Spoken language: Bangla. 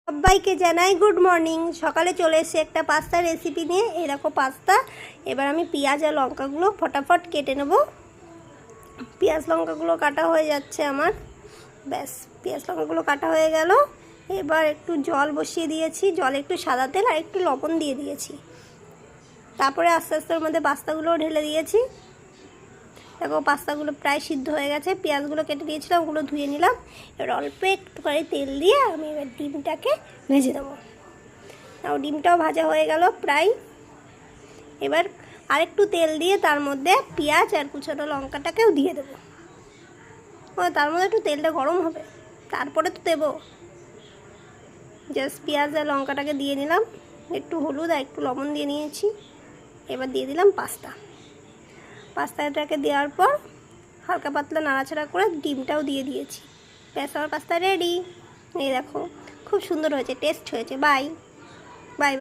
সবাইকে জানাই গুড মর্নিং। সকালে চলে এসে একটা পাস্তা রেসিপি নিয়ে। এই দেখো পাস্তা। এবার আমি পেঁয়াজ আর লঙ্কাগুলো ফটাফট কেটে নেব। পেঁয়াজ লঙ্কাগুলো কাটা হয়ে যাচ্ছে আমার। ব্যাস, পেঁয়াজ লঙ্কাগুলো কাটা হয়ে গেল। এবার একটু জল বসিয়ে দিয়েছি, জলে একটু সাদা তেল আর একটু লবণ দিয়ে দিয়েছি। তারপরে আস্তে আস্তে ওর মধ্যে পাস্তাগুলোও ঢেলে দিয়েছি। দেখো পাস্তাগুলো প্রায় সিদ্ধ হয়ে গেছে। পেঁয়াজগুলো কেটে দিয়েছিলাম, ওগুলো ধুয়ে নিলাম। এবার অল্প একটুখানি তেল দিয়ে আমি এবার ডিমটাকে ভেজে দেবো। আর ডিমটাও ভাজা হয়ে গেল প্রায়। এবার আরেকটু তেল দিয়ে তার মধ্যে পেঁয়াজ আর কুচানো লঙ্কাটাকেও দিয়ে দেবো। তার মধ্যে একটু তেলটা গরম হবে, তারপরে তো দেবো। জাস্ট পেঁয়াজ আর লঙ্কাটাকে দিয়ে নিলাম, একটু হলুদ আর একটু লবণ দিয়ে নিয়েছি। এবার দিয়ে দিলাম পাস্তাটাকে দেওয়ার পর হালকা পাতলা নাড়াচাড়া করে ডিমটাও দিয়ে দিয়েছি। ব্যাস, আমার পাস্তা রেডি। এই দেখো, খুব সুন্দর হয়েছে, টেস্ট হয়েছে। বাই।